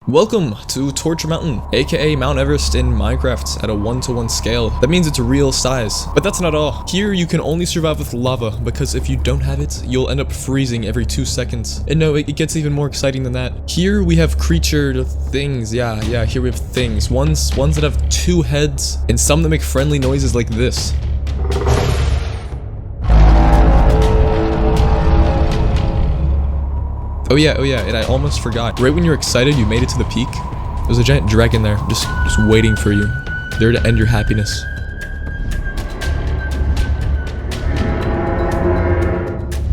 Welcome to Torture Mountain, aka Mount Everest in Minecraft at a 1-to-1 scale. That means it's a real size. But that's not all. Here you can only survive with lava, because if you don't have it, you'll end up freezing every 2 seconds. And no, it gets even more exciting than that. Here we have creature things. Yeah, here we have things. Ones that have 2 heads, and some that make friendly noises like this. Oh yeah, and I almost forgot. Right when you're excited, you made it to the peak. There's a giant dragon there, just waiting for you. There to end your happiness.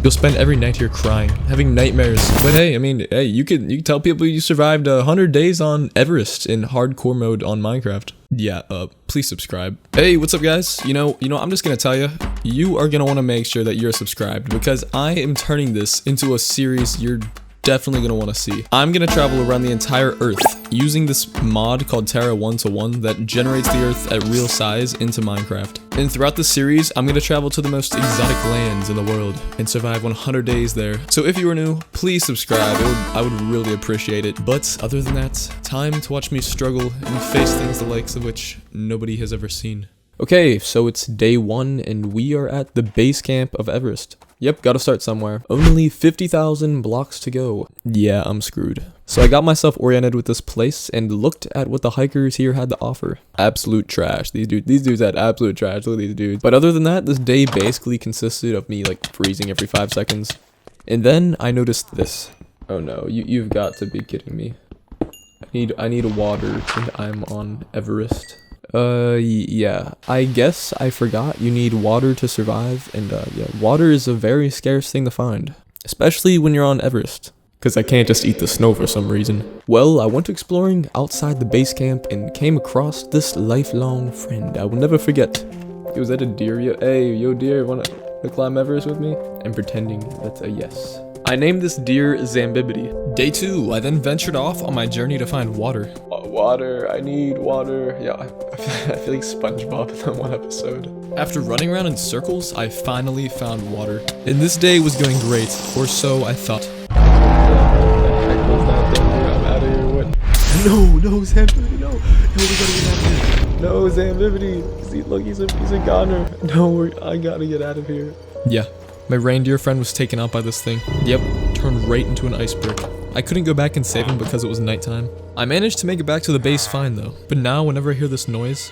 You'll spend every night here crying, having nightmares. But hey, you can tell people you survived 100 days on Everest in hardcore mode on Minecraft. Yeah, please subscribe. Hey, what's up guys? You know, I'm just gonna tell you, you are gonna wanna make sure that you're subscribed because I am turning this into a series you're definitely gonna want to see. I'm gonna travel around the entire Earth using this mod called Terra 1-to-1 that generates the Earth at real size into Minecraft. And throughout this series, I'm gonna travel to the most exotic lands in the world and survive 100 days there. So if you are new, please subscribe. I would really appreciate it. But other than that, time to watch me struggle and face things the likes of which nobody has ever seen. Okay, so it's day 1 and we are at the base camp of Everest. Yep, gotta start somewhere. Only 50,000 blocks to go. Yeah, I'm screwed. So I got myself oriented with this place and looked at what the hikers here had to offer. Absolute trash. These dudes had absolute trash. Look at these dudes. But other than that, this day basically consisted of me like freezing every 5 seconds. And then I noticed this. Oh no, you've got to be kidding me. I need water and I'm on Everest. Yeah, I guess I forgot you need water to survive, and yeah, water is a very scarce thing to find, especially when you're on Everest, because I can't just eat the snow for some reason. Well, I went exploring outside the base camp and came across this lifelong friend I will never forget. Was that a deer? Yo deer, wanna climb Everest with me? I'm pretending that's a yes. I named this deer Zambibity. Day 2, I then ventured off on my journey to find water. Water, I need water. Yeah, I feel like SpongeBob in that one episode. After running around in circles, I finally found water. And this day was going great, or so I thought. I'm out of here, what? No, Zambibity, no. We gotta get out of here. No, Zambibity. Look, he's a goner. No, I gotta get out of here. Yeah. My reindeer friend was taken out by this thing. Yep, turned right into an iceberg. I couldn't go back and save him because it was nighttime. I managed to make it back to the base fine though, but now whenever I hear this noise,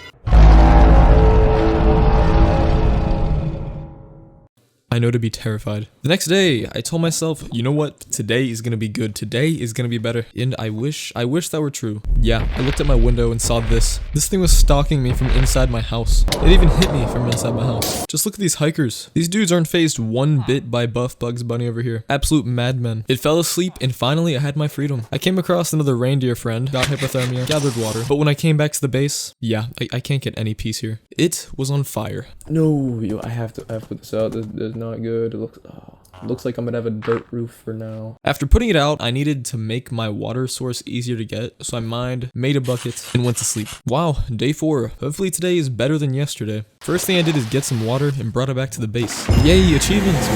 I know to be terrified. The next day, I told myself, you know what? Today is gonna be good. Today is gonna be better. And I wish that were true. Yeah, I looked at my window and saw this. This thing was stalking me from inside my house. It even hit me from inside my house. Just look at these hikers. These dudes aren't fazed one bit by buff Bugs Bunny over here. Absolute madmen. It fell asleep and finally I had my freedom. I came across another reindeer friend, got hypothermia, gathered water. But when I came back to the base, yeah, I can't get any peace here. It was on fire. No, I have to put this out. This is not good. It looks like I'm gonna have a dirt roof for now. After putting it out, I needed to make my water source easier to get, so I mined, made a bucket, and went to sleep. Wow, day 4. Hopefully today is better than yesterday. First thing I did is get some water and brought it back to the base. Yay, achievements!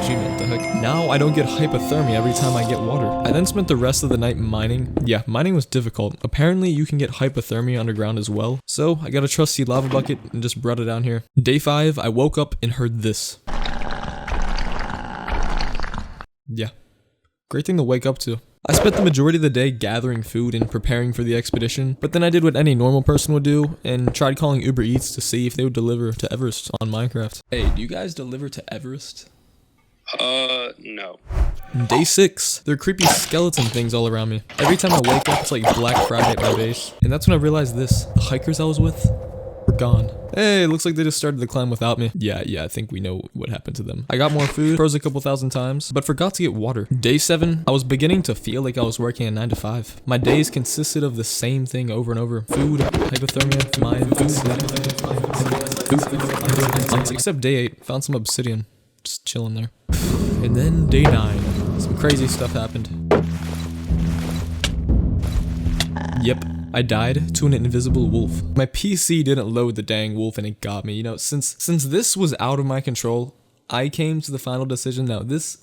Achievement, the heck. Now I don't get hypothermia every time I get water. I then spent the rest of the night mining. Yeah, mining was difficult. Apparently you can get hypothermia underground as well. So I got a trusty lava bucket and just brought it down here. Day 5, I woke up and heard this. Yeah, great thing to wake up to. I spent the majority of the day gathering food and preparing for the expedition, but then I did what any normal person would do and tried calling Uber Eats to see if they would deliver to Everest on Minecraft. Hey, do you guys deliver to Everest? No. Day 6, there are creepy skeleton things all around me. Every time I wake up, it's like Black Friday at my base. And that's when I realized this. The hikers I was with were gone. Hey, looks like they just started the climb without me. Yeah, I think we know what happened to them. I got more food, froze a couple thousand times, but forgot to get water. Day 7, I was beginning to feel like I was working a 9 to 5. My days consisted of the same thing over and over. Food, hypothermia, mine, food. Except day 8, found some obsidian. Just chilling there. And then day 9, some crazy stuff happened. Yep. I died to an invisible wolf. My PC didn't load the dang wolf and it got me. You know, since this was out of my control, I came to the final decision. No, this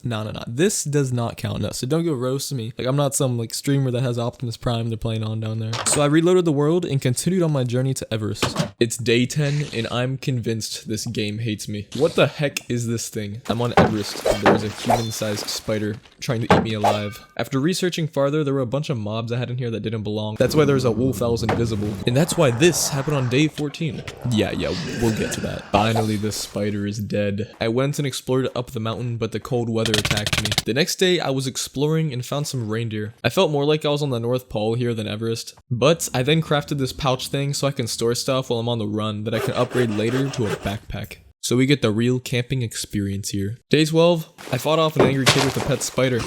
does not count. No, so don't go roast me. Like, I'm not some like streamer that has Optimus Prime they're playing on down there. So I reloaded the world and continued on my journey to Everest. It's day 10 and I'm convinced this game hates me. What the heck is this thing? I'm on Everest and there is a human-sized spider trying to eat me alive. After researching farther, there were a bunch of mobs I had in here that didn't belong. That's why there was a wolf that was invisible. And that's why this happened on day 14. Yeah, we'll get to that. Finally, the spider is dead. I went and explored up the mountain, but the cold weather attacked me. The next day, I was exploring and found some reindeer. I felt more like I was on the North Pole here than Everest. But I then crafted this pouch thing so I can store stuff while I'm on the run that I can upgrade later to a backpack. So we get the real camping experience here. Day 12, I fought off an angry kid with a pet spider.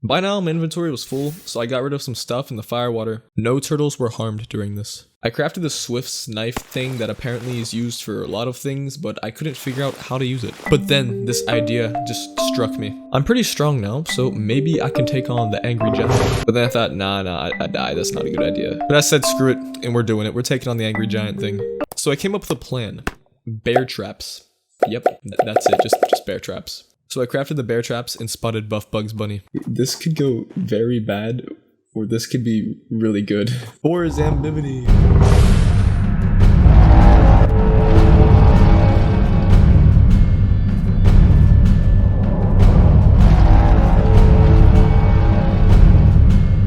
By now, my inventory was full, so I got rid of some stuff in the firewater. No turtles were harmed during this. I crafted this Swift's knife thing that apparently is used for a lot of things, but I couldn't figure out how to use it. But then, this idea just struck me. I'm pretty strong now, so maybe I can take on the angry giant. But then I thought, I die, that's not a good idea. But I said screw it, and we're doing it. We're taking on the angry giant thing. So I came up with a plan. Bear traps. Yep, that's it, just bear traps. So I crafted the bear traps and spotted Buff Bugs Bunny. This could go very bad, or this could be really good. Or Zambimini.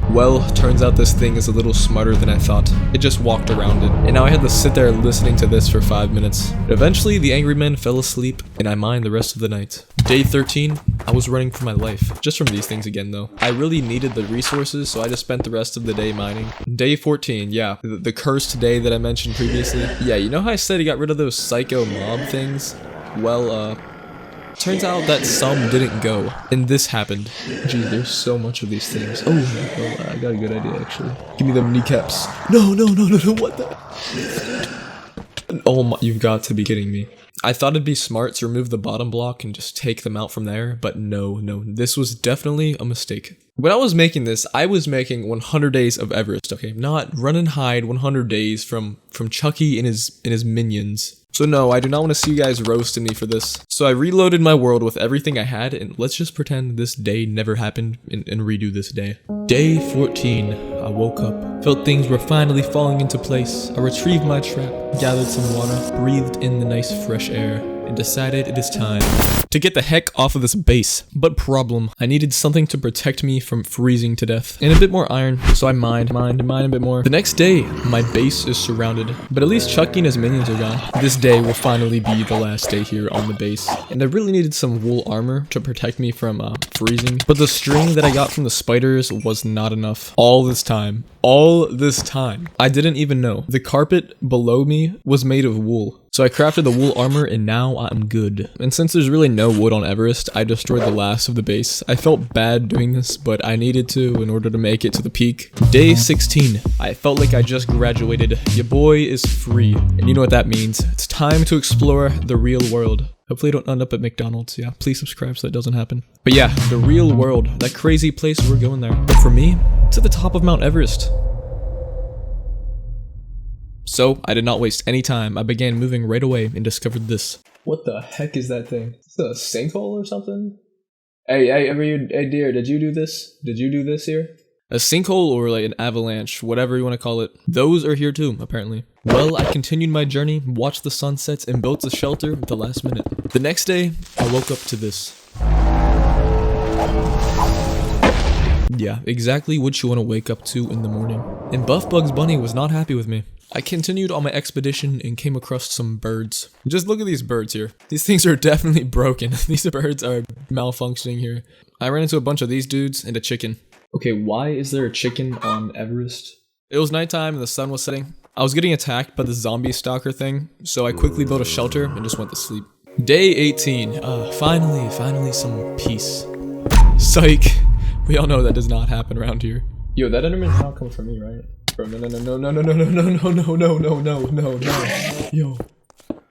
Well, turns out this thing is a little smarter than I thought. It just walked around it, and now I had to sit there listening to this for 5 minutes. Eventually, the angry man fell asleep, and I mined the rest of the night. Day 13, I was running for my life. Just from these things again, though. I really needed the resources, so I just spent the rest of the day mining. Day 14, yeah, the cursed day that I mentioned previously. Yeah, you know how I said I got rid of those psycho mob things? Well, turns out that some didn't go, and this happened. Geez, there's so much of these things. Oh, well, I got a good idea, actually. Give me them kneecaps. No, what the? Oh my, you've got to be kidding me. I thought it'd be smart to remove the bottom block and just take them out from there, but no, this was definitely a mistake. When I was making this, I was making 100 days of Everest, okay? Not run and hide 100 days from Chucky and his minions. So no, I do not want to see you guys roasting me for this. So I reloaded my world with everything I had, and let's just pretend this day never happened and redo this day. Day 14, I woke up, felt things were finally falling into place. I retrieved my trap, gathered some water, breathed in the nice fresh air, and decided it is time to get the heck off of this base. But problem, I needed something to protect me from freezing to death, and a bit more iron, so I mined a bit more. The next day, my base is surrounded, but at least Chucky and his minions are gone. This day will finally be the last day here on the base, and I really needed some wool armor to protect me from freezing, but the string that I got from the spiders was not enough. All this time, I didn't even know. The carpet below me was made of wool. So I crafted the wool armor and now I'm good. And since there's really no wood on Everest, I destroyed the last of the base. I felt bad doing this, but I needed to in order to make it to the peak. Day 16. I felt like I just graduated. Your boy is free. And you know what that means. It's time to explore the real world. Hopefully I don't end up at McDonald's. Yeah, please subscribe so that doesn't happen. But yeah, the real world. That crazy place, we're going there. But for me, it's at the top of Mount Everest. So, I did not waste any time. I began moving right away and discovered this. What the heck is that thing? Is it a sinkhole or something? Hey, dear, did you do this? Did you do this here? A sinkhole or like an avalanche, whatever you want to call it. Those are here too, apparently. Well, I continued my journey, watched the sunsets, and built a shelter at the last minute. The next day, I woke up to this. Yeah, exactly what you want to wake up to in the morning. And Buff Bugs Bunny was not happy with me. I continued on my expedition and came across some birds. Just look at these birds here. These things are definitely broken. These birds are malfunctioning here. I ran into a bunch of these dudes and a chicken. Okay, why is there a chicken on Everest? It was nighttime and the sun was setting. I was getting attacked by the zombie stalker thing, so I quickly built a shelter and just went to sleep. Day 18. Finally some peace. Psych. We all know that does not happen around here. Yo, that Enderman's not coming from me, right? Bro, no. Yo,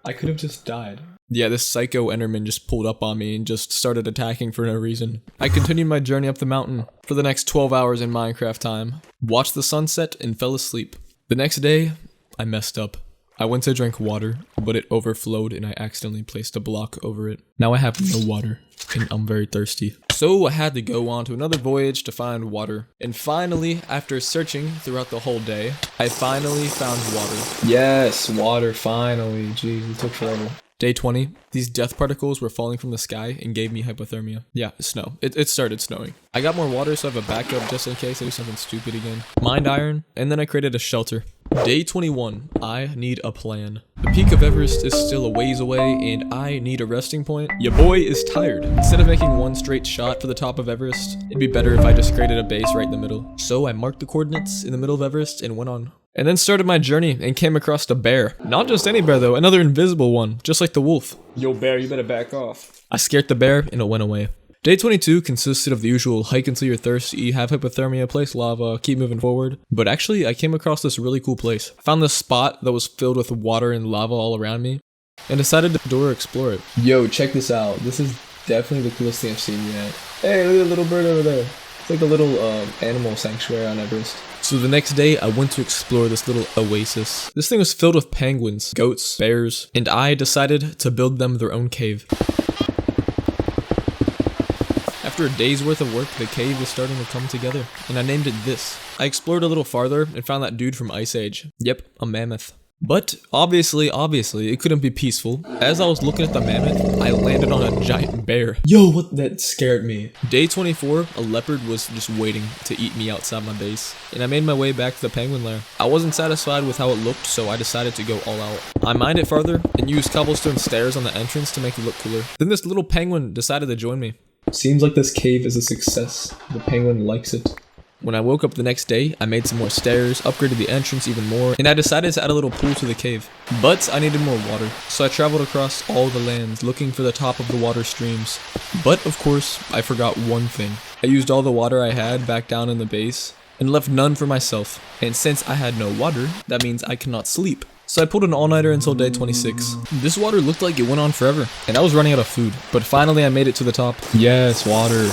I could have just died. Yeah, this psycho Enderman just pulled up on me and just started attacking for no reason. I continued my journey up the mountain for the next 12 hours in Minecraft time, watched the sunset, and fell asleep. The next day, I messed up. I went to drink water, but it overflowed and I accidentally placed a block over it. Now I have no water and I'm very thirsty. So I had to go on to another voyage to find water. And finally, after searching throughout the whole day, I finally found water. Yes, water, finally. Jeez, it took forever. Day 20, these death particles were falling from the sky and gave me hypothermia. Yeah, snow. It started snowing. I got more water, so I have a backup just in case I do something stupid again. Mined iron, and then I created a shelter. Day 21, I need a plan. The peak of Everest is still a ways away, and I need a resting point. Your boy is tired. Instead of making one straight shot for the top of Everest, it'd be better if I just created a base right in the middle. So I marked the coordinates in the middle of Everest and went on. And then started my journey and came across a bear. Not just any bear though, another invisible one, just like the wolf. Yo bear, you better back off. I scared the bear and it went away. Day 22 consisted of the usual hike until you're thirsty, have hypothermia, place lava, keep moving forward. But actually, I came across this really cool place. I found this spot that was filled with water and lava all around me, and decided to door explore it. Yo, check this out. This is definitely the coolest thing I've seen yet. Hey, look at the little bird over there. It's like a little animal sanctuary on Everest. So the next day, I went to explore this little oasis. This thing was filled with penguins, goats, bears, and I decided to build them their own cave. After a day's worth of work, the cave was starting to come together, and I named it this. I explored a little farther and found that dude from Ice Age. Yep, a mammoth. But obviously, it couldn't be peaceful. As I was looking at the mammoth, I landed on a giant bear. Yo, what? That scared me. Day 24, a leopard was just waiting to eat me outside my base, and I made my way back to the penguin lair. I wasn't satisfied with how it looked, so I decided to go all out. I mined it farther and used cobblestone stairs on the entrance to make it look cooler. Then this little penguin decided to join me. Seems like this cave is a success. The penguin likes it. When I woke up the next day, I made some more stairs, upgraded the entrance even more, and I decided to add a little pool to the cave. But I needed more water, so I traveled across all the lands looking for the top of the water streams. But of course, I forgot one thing. I used all the water I had back down in the base, and left none for myself. And since I had no water, that means I cannot sleep. So I pulled an all-nighter until day 26. This water looked like it went on forever, and I was running out of food. But finally I made it to the top. Yes, water.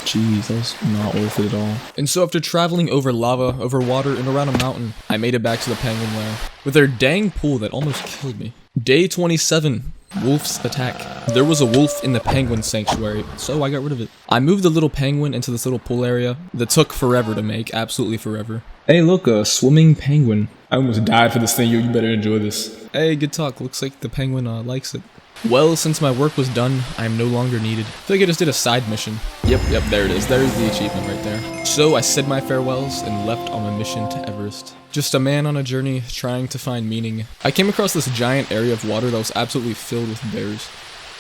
Jeez, that was not worth it at all. And so after traveling over lava, over water, and around a mountain, I made it back to the penguin lair. With their dang pool that almost killed me. Day 27. Wolf's attack. There was a wolf in the penguin sanctuary, so I got rid of it. I moved the little penguin into this little pool area that took forever to make, absolutely forever. Hey look, a swimming penguin. I almost died for this thing, you better enjoy this. Hey, good talk, looks like the penguin likes it. Well, since my work was done, I am no longer needed. I feel like I just did a side mission. Yep, there it is. There's the achievement right there. So I said my farewells and left on my mission to Everest. Just a man on a journey trying to find meaning. I came across this giant area of water that was absolutely filled with bears.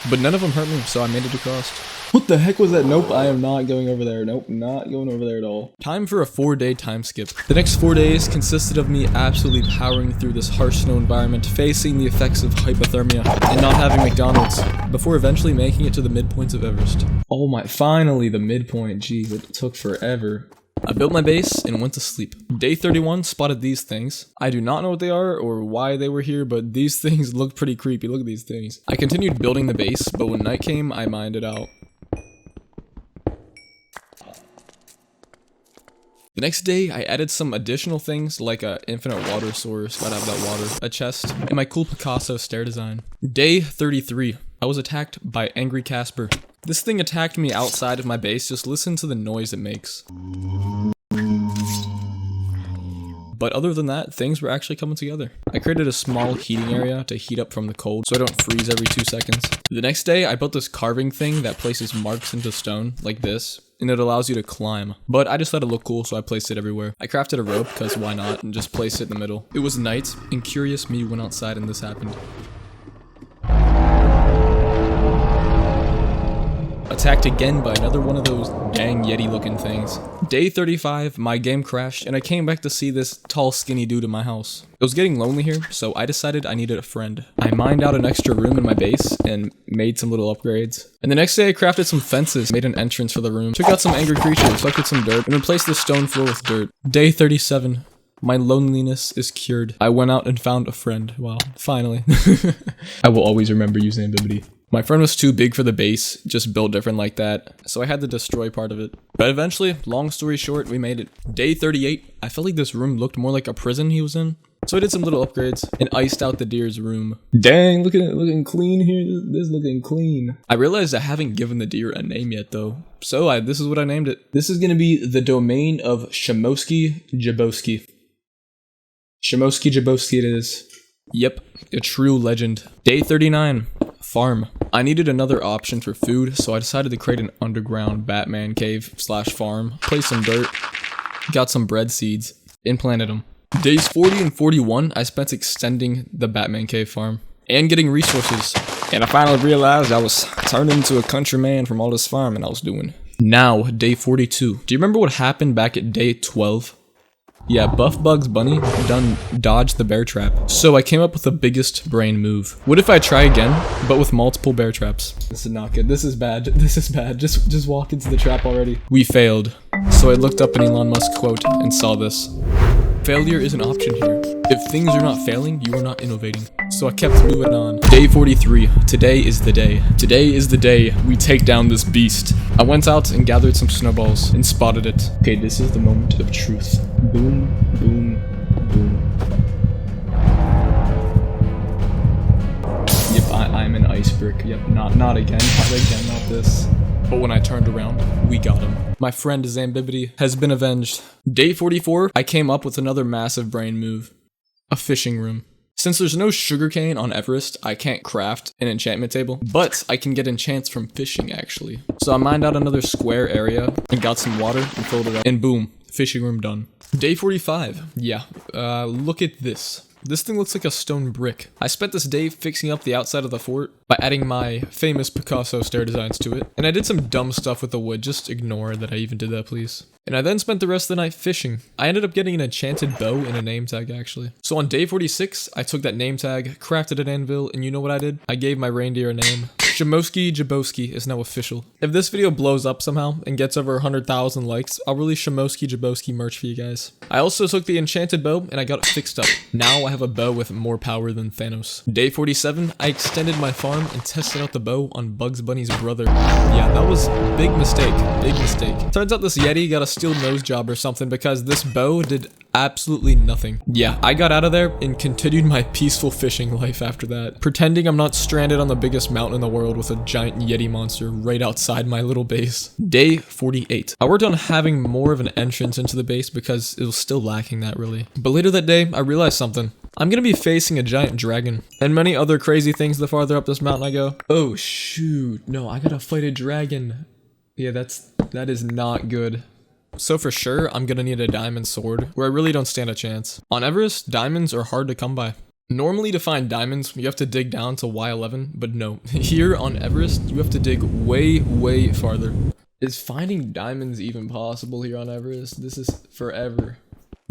But none of them hurt me, so I made it across. What the heck was that? Nope, I am not going over there. Nope, not going over there at all. Time for a 4-day time skip. The next 4 days consisted of me absolutely powering through this harsh snow environment, facing the effects of hypothermia, and not having McDonald's, before eventually making it to the midpoints of Everest. Oh my, finally the midpoint. Geez, it took forever. I built my base and went to sleep. Day 31 spotted these things. I do not know what they are or why they were here, but these things look pretty creepy. Look at these things. I continued building the base, but when night came, I mined it out. The next day, I added some additional things like a infinite water source, gotta have that water, a chest, and my cool Picasso stair design. Day 33. I was attacked by angry Casper. This thing attacked me outside of my base, just listen to the noise it makes. But other than that, things were actually coming together. I created a small heating area to heat up from the cold so I don't freeze every 2 seconds. The next day, I built this carving thing that places marks into stone, like this, and it allows you to climb. But I just thought it looked cool, so I placed it everywhere. I crafted a rope, because why not, and just placed it in the middle. It was night, and curious me went outside and this happened. Attacked again by another one of those dang Yeti looking things. Day 35, my game crashed and I came back to see this tall skinny dude in my house. It was getting lonely here, so I decided I needed a friend. I mined out an extra room in my base and made some little upgrades. And the next day I crafted some fences, made an entrance for the room, took out some angry creatures, collected some dirt, and replaced the stone floor with dirt. Day 37. My loneliness is cured. I went out and found a friend. Wow, finally. I will always remember using Ambivity. My friend was too big for the base, just built different like that, so I had to destroy part of it. But eventually, long story short, we made it. Day 38, I felt like this room looked more like a prison he was in. So I did some little upgrades and iced out the deer's room. Dang, looking clean here. This is looking clean. I realized I haven't given the deer a name yet though. So this is what I named it. This is gonna be the domain of Shimosky Jaboski. Shimosky Jaboski it is. Yep, a true legend. Day 39, farm. I needed another option for food, so I decided to create an underground Batman cave / farm. Placed some dirt, got some bread seeds, and planted them. Days 40 and 41, I spent extending the Batman cave farm and getting resources. And I finally realized I was turned into a countryman from all this farming I was doing. Now, day 42. Do you remember what happened back at day 12? Yeah, Buff Bugs Bunny dodged the bear trap. So I came up with the biggest brain move. What if I try again, but with multiple bear traps? This is not good. This is bad. This is bad. Just walk into the trap already. We failed. So I looked up an Elon Musk quote and saw this. Failure is an option here. If things are not failing, you are not innovating. So I kept moving on. Day 43. Today is the day. Today is the day we take down this beast. I went out and gathered some snowballs and spotted it. Okay, this is the moment of truth. Boom, boom, boom. Yep, I'm an ice brick. Yep, not again, not again, not this. But when I turned around, we got him. My friend Zambivity has been avenged. Day 44, I came up with another massive brain move. A fishing room. Since there's no sugarcane on Everest, I can't craft an enchantment table, but I can get enchants from fishing actually. So I mined out another square area and got some water and filled it up, and boom, fishing room done. Day 45, yeah, look at this. This thing looks like a stone brick. I spent this day fixing up the outside of the fort by adding my famous Picasso stair designs to it. And I did some dumb stuff with the wood, just ignore that I even did that please. And I then spent the rest of the night fishing. I ended up getting an enchanted bow and a name tag actually. So on day 46, I took that name tag, crafted an anvil, and you know what I did? I gave my reindeer a name. Shimosky Jaboski is now official. If this video blows up somehow and gets over 100,000 likes, I'll release Shimosky Jaboski merch for you guys. I also took the enchanted bow and I got it fixed up. Now I have a bow with more power than Thanos. Day 47, I extended my farm and tested out the bow on Bugs Bunny's brother. Yeah, that was a big mistake. Big mistake. Turns out this Yeti got a steel nose job or something because this bow did absolutely nothing. Yeah, I got out of there and continued my peaceful fishing life after that, pretending I'm not stranded on the biggest mountain in the world with a giant Yeti monster right outside my little base. Day 48. I worked on having more of an entrance into the base because it was still lacking that really. But later that day, I realized something. I'm gonna be facing a giant dragon and many other crazy things the farther up this mountain I go. Oh shoot, no, I gotta fight a dragon. Yeah, that is not good. So for sure, I'm gonna need a diamond sword, where I really don't stand a chance. On Everest, diamonds are hard to come by. Normally to find diamonds, you have to dig down to Y11, but no. Here on Everest, you have to dig way, way farther. Is finding diamonds even possible here on Everest? This is forever.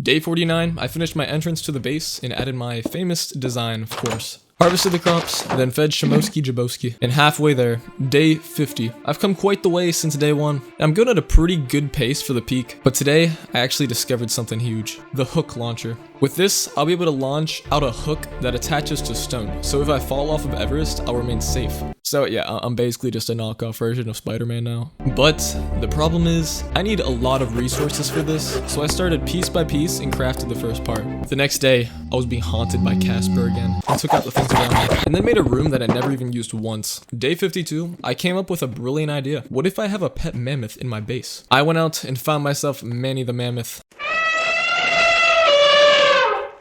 Day 49, I finished my entrance to the base and added my famous design, of course. Harvested the crops, then fed Shimosky Jaboski, and halfway there, day 50. I've come quite the way since day 1. I'm going at a pretty good pace for the peak, but today, I actually discovered something huge. The hook launcher. With this, I'll be able to launch out a hook that attaches to stone, so if I fall off of Everest, I'll remain safe. So yeah, I'm basically just a knockoff version of Spider-Man now. But the problem is, I need a lot of resources for this, so I started piece by piece and crafted the first part. The next day, I was being haunted by Casper again. I took out the things around me, and then made a room that I never even used once. Day 52, I came up with a brilliant idea. What if I have a pet mammoth in my base? I went out and found myself Manny the Mammoth.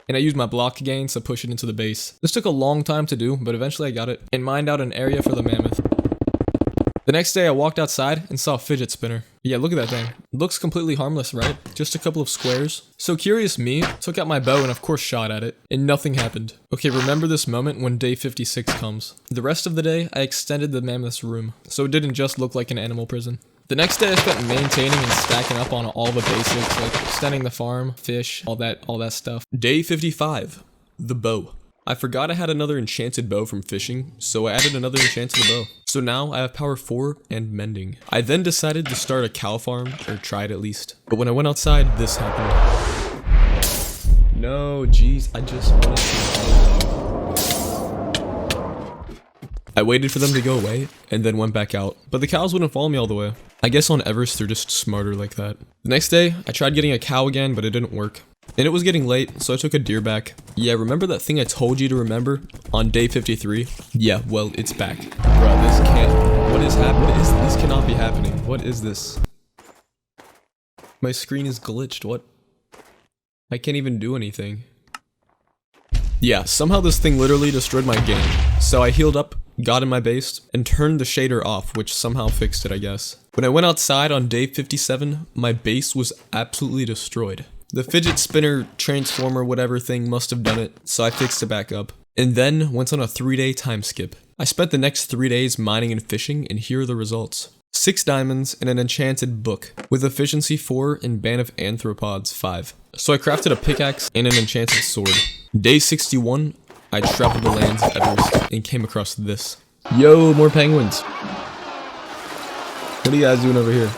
And I used my block gains to push it into the base. This took a long time to do, but eventually I got it, and mined out an area for the mammoth. The next day I walked outside and saw a fidget spinner. Yeah, look at that thing. It looks completely harmless, right? Just a couple of squares. So curious me, took out my bow and of course shot at it, and nothing happened. Okay, remember this moment when day 56 comes. The rest of the day, I extended the mammoth's room, so it didn't just look like an animal prison. The next day I spent maintaining and stacking up on all the basics, like extending the farm, fish, all that stuff. Day 55, the bow. I forgot I had another enchanted bow from fishing, so I added another enchant to the bow. So now I have power 4 and mending. I then decided to start a cow farm, or try it at least. But when I went outside, this happened. No, jeez, I just wanted to. I waited for them to go away, and then went back out, but the cows wouldn't follow me all the way. I guess on Everest they're just smarter like that. The next day, I tried getting a cow again, but it didn't work. And it was getting late, so I took a deer back. Yeah, remember that thing I told you to remember on day 53? Yeah, well, it's back. Bro, this can't... What is happening? This cannot be happening. What is this? My screen is glitched. What? I can't even do anything. Yeah, somehow this thing literally destroyed my game. So I healed up, got in my base, and turned the shader off, which somehow fixed it, I guess. When I went outside on day 57, my base was absolutely destroyed. The fidget spinner transformer whatever thing must have done it, so I fixed it back up. And then went on a 3-day time skip. I spent the next 3 days mining and fishing, and here are the results. 6 diamonds and an enchanted book, with efficiency 4 and ban of anthropods 5. So I crafted a pickaxe and an enchanted sword. Day 61, I traveled the lands of Everest and came across this. Yo, more penguins. What are you guys doing over here?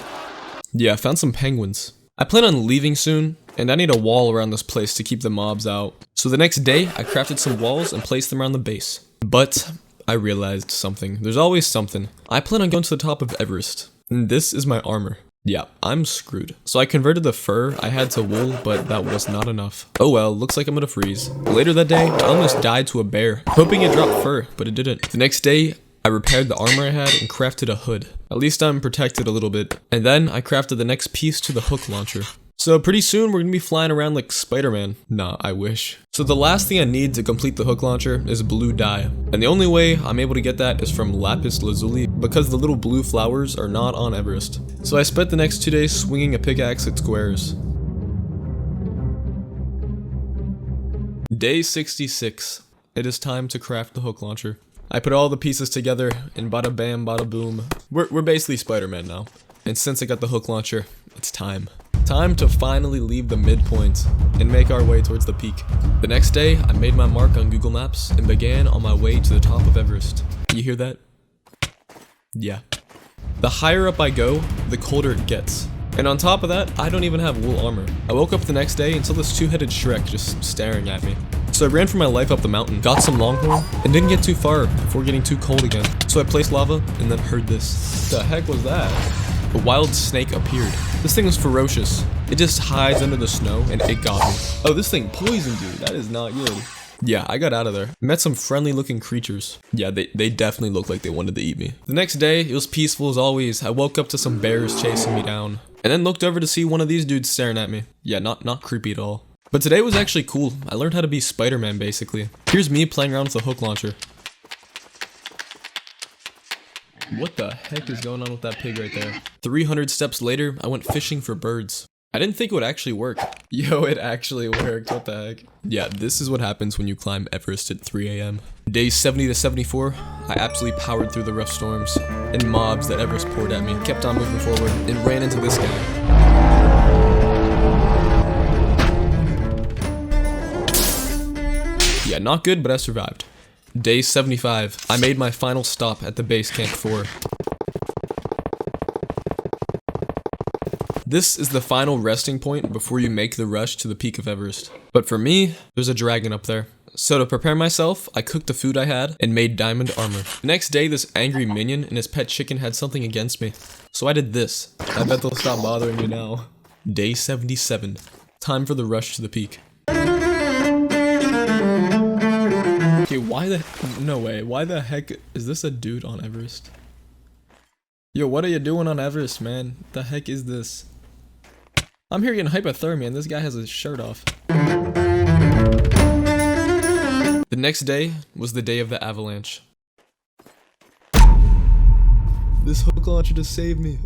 Yeah, I found some penguins. I plan on leaving soon, and I need a wall around this place to keep the mobs out. So the next day, I crafted some walls and placed them around the base. But I realized something. There's always something. I plan on going to the top of Everest, and this is my armor. Yeah, I'm screwed. So I converted the fur I had to wool, but that was not enough. Oh well, looks like I'm gonna freeze. Later that day, I almost died to a bear, hoping it dropped fur, but it didn't. The next day, I repaired the armor I had and crafted a hood. At least I'm protected a little bit. And then I crafted the next piece to the hook launcher. So pretty soon we're gonna be flying around like Spider-Man. Nah, I wish. So the last thing I need to complete the hook launcher is blue dye. And the only way I'm able to get that is from lapis lazuli because the little blue flowers are not on Everest. So I spent the next 2 days swinging a pickaxe at squares. Day 66. It is time to craft the hook launcher. I put all the pieces together and bada bam, bada boom. We're basically Spider-Man now. And since I got the hook launcher, it's time. Time to finally leave the midpoint and make our way towards the peak. The next day, I made my mark on Google Maps and began on my way to the top of Everest. You hear that? Yeah. The higher up I go, the colder it gets. And on top of that, I don't even have wool armor. I woke up the next day and saw this 2-headed Shrek just staring at me. So I ran for my life up the mountain, got some longhorn, and didn't get too far before getting too cold again. So I placed lava and then heard this. What the heck was that? A wild snake appeared. This thing was ferocious. It just hides under the snow and it got me. Oh, this thing poisoned you. That is not good. Yeah, I got out of there. Met some friendly looking creatures. Yeah, they definitely looked like they wanted to eat me. The next day, it was peaceful as always. I woke up to some bears chasing me down. And then looked over to see one of these dudes staring at me. Yeah, not creepy at all. But today was actually cool. I learned how to be Spider-Man basically. Here's me playing around with the hook launcher. What the heck is going on with that pig right there? 300 steps later, I went fishing for birds. I didn't think it would actually work. Yo, it actually worked. What the heck? Yeah, this is what happens when you climb Everest at 3 AM. Days 70 to 74, I absolutely powered through the rough storms and mobs that Everest poured at me. Kept on moving forward and ran into this guy. Yeah, not good, but I survived. Day 75, I made my final stop at the base camp 4. This is the final resting point before you make the rush to the peak of Everest. But for me, there's a dragon up there. So to prepare myself, I cooked the food I had and made diamond armor. The next day, this angry minion and his pet chicken had something against me. So I did this. I bet they'll stop bothering me now. Day 77, time for the rush to the peak. Okay, no way, why the heck is this a dude on Everest? Yo, what are you doing on Everest, man? What the heck is this? I'm here getting hypothermia and this guy has his shirt off. The next day was the day of the Avalanche. This hook launcher just saved me.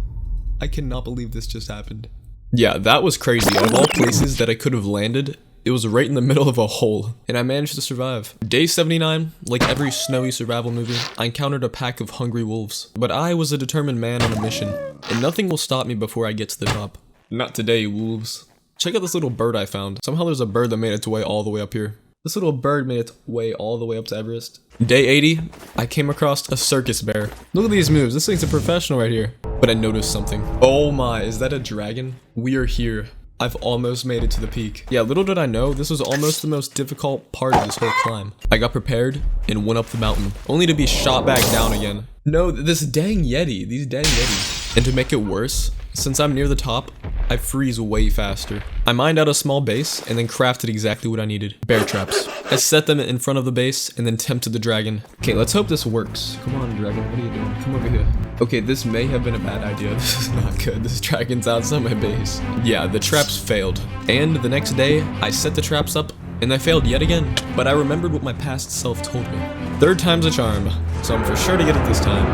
I cannot believe this just happened. Yeah, that was crazy. Of all places that I could have landed, it was right in the middle of a hole, and I managed to survive. Day 79, like every snowy survival movie, I encountered a pack of hungry wolves. But I was a determined man on a mission, and nothing will stop me before I get to the top. Not today, wolves. Check out this little bird I found. Somehow there's a bird that made its way all the way up here. This little bird made its way all the way up to Everest. Day 80, I came across a circus bear. Look at these moves, this thing's a professional right here. But I noticed something. Oh my, is that a dragon? We are here. I've almost made it to the peak. Yeah, little did I know, this was almost the most difficult part of this whole climb. I got prepared and went up the mountain, only to be shot back down again. No, this dang Yeti, these dang Yetis. And to make it worse, since I'm near the top, I freeze way faster. I mined out a small base and then crafted exactly what I needed. Bear traps. I set them in front of the base and then tempted the dragon. Okay, let's hope this works. Come on, dragon, what are you doing? Come over here. Okay, this may have been a bad idea. This is not good. This dragon's outside my base. Yeah, the traps failed. And the next day, I set the traps up and I failed yet again. But I remembered what my past self told me. Third time's a charm. So I'm for sure to get it this time.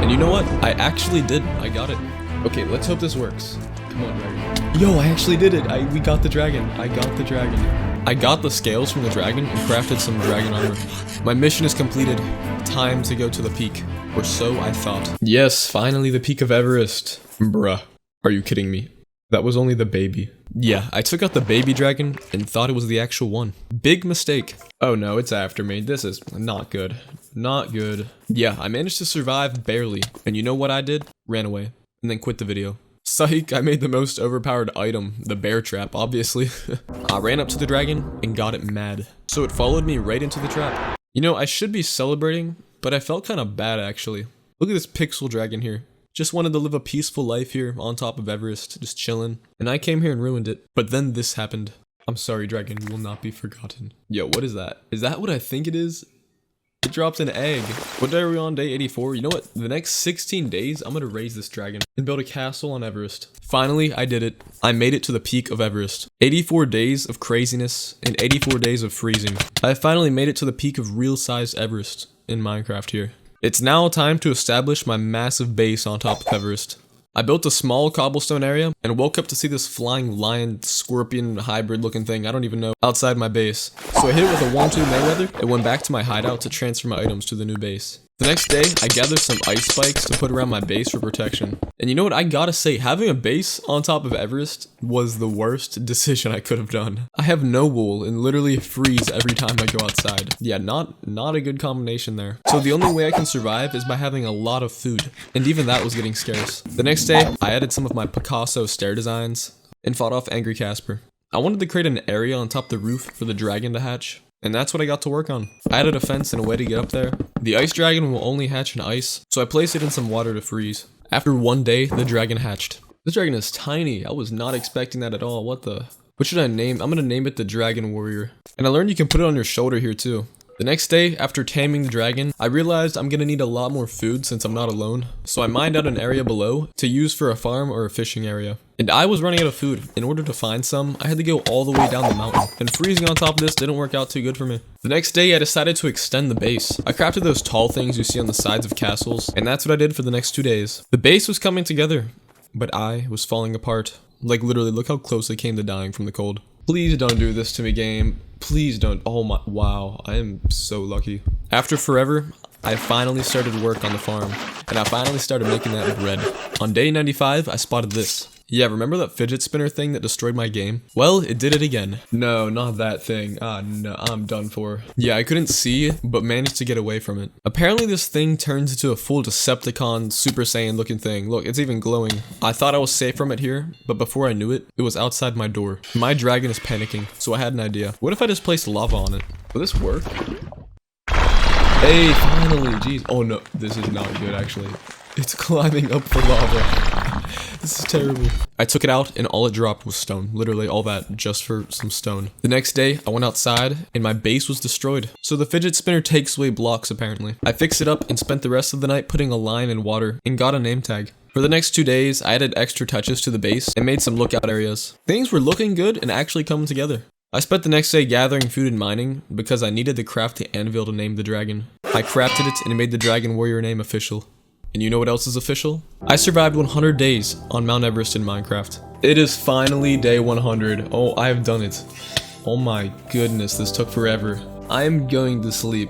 And you know what? I actually did. I got it. Okay, let's hope this works. Come on, dragon. Yo, I actually did it. We got the dragon. I got the dragon. I got the scales from the dragon and crafted some dragon armor. My mission is completed. Time to go to the peak. Or so I thought. Yes, finally the peak of Everest. Bruh. Are you kidding me? That was only the baby. Yeah, I took out the baby dragon and thought it was the actual one. Big mistake. Oh no, it's after me. This is not good. Not good. Yeah, I managed to survive barely. And you know what I did? Ran away. And then quit the video. Psych, I made the most overpowered item, the bear trap, obviously. I ran up to the dragon and got it mad. So it followed me right into the trap. You know, I should be celebrating, but I felt kind of bad actually. Look at this pixel dragon here. Just wanted to live a peaceful life here on top of Everest, just chilling. And I came here and ruined it. But then this happened. I'm sorry, dragon, you will not be forgotten. Yo, what is that? Is that what I think it is? It dropped an egg. What day are we on? Day 84? You know what? The next 16 days, I'm gonna raise this dragon and build a castle on Everest. Finally, I did it. I made it to the peak of Everest. 84 days of craziness and 84 days of freezing. I finally made it to the peak of real-sized Everest in Minecraft here. It's now time to establish my massive base on top of Everest. I built a small cobblestone area and woke up to see this flying lion scorpion hybrid looking thing, I don't even know, outside my base. So I hit it with a 1-2 Mayweather and went back to my hideout to transfer my items to the new base. The next day, I gathered some ice spikes to put around my base for protection. And you know what, I gotta say, having a base on top of Everest was the worst decision I could have done. I have no wool and literally freeze every time I go outside. Yeah, not a good combination there. So the only way I can survive is by having a lot of food. And even that was getting scarce. The next day, I added some of my Picasso stair designs and fought off angry Casper. I wanted to create an area on top of the roof for the dragon to hatch. And that's what I got to work on. I added a fence and a way to get up there. The ice dragon will only hatch in ice, so I placed it in some water to freeze. After one day, the dragon hatched. This dragon is tiny. I was not expecting that at all. What should I name? I'm gonna name it the Dragon Warrior. And I learned you can put it on your shoulder here too. The next day, after taming the dragon, I realized I'm gonna need a lot more food since I'm not alone. So I mined out an area below to use for a farm or a fishing area. And I was running out of food. In order to find some, I had to go all the way down the mountain. And freezing on top of this didn't work out too good for me. The next day, I decided to extend the base. I crafted those tall things you see on the sides of castles, and that's what I did for the next 2 days. The base was coming together, but I was falling apart. Like literally, look how close I came to dying from the cold. Please don't do this to me, game. Please don't. Oh my, wow, I am so lucky. After forever, I finally started work on the farm, and I finally started making that bread. On day 95, I spotted this. Yeah, remember that fidget spinner thing that destroyed my game? Well, it did it again. No, not that thing. Ah, no, I'm done for. Yeah, I couldn't see, but managed to get away from it. Apparently this thing turns into a full Decepticon Super Saiyan looking thing. Look, it's even glowing. I thought I was safe from it here, but before I knew it, it was outside my door. My dragon is panicking, so I had an idea. What if I just placed lava on it? Will this work? Hey, finally, jeez. Oh no, this is not good actually. It's climbing up the lava. This is terrible. I took it out and all it dropped was stone. Literally all that just for some stone. The next day, I went outside and my base was destroyed. So the fidget spinner takes away blocks apparently. I fixed it up and spent the rest of the night putting a line in water and got a name tag. For the next 2 days, I added extra touches to the base and made some lookout areas. Things were looking good and actually coming together. I spent the next day gathering food and mining because I needed to craft the anvil to name the dragon. I crafted it and made the Dragon Warrior name official. And you know what else is official? I survived 100 days on Mount Everest in Minecraft. It is finally day 100. Oh, I have done it. Oh my goodness, this took forever. I'm going to sleep.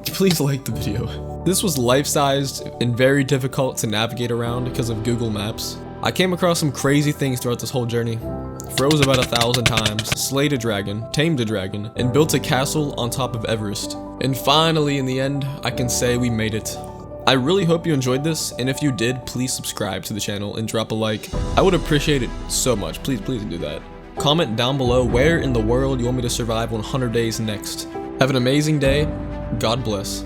Please like the video. This was life-sized and very difficult to navigate around because of Google Maps. I came across some crazy things throughout this whole journey. Froze about 1,000 times, slayed a dragon, tamed a dragon, and built a castle on top of Everest. And finally, in the end, I can say we made it. I really hope you enjoyed this, and if you did, please subscribe to the channel and drop a like. I would appreciate it so much. Please do that. Comment down below where in the world you want me to survive 100 days next. Have an amazing day. God bless.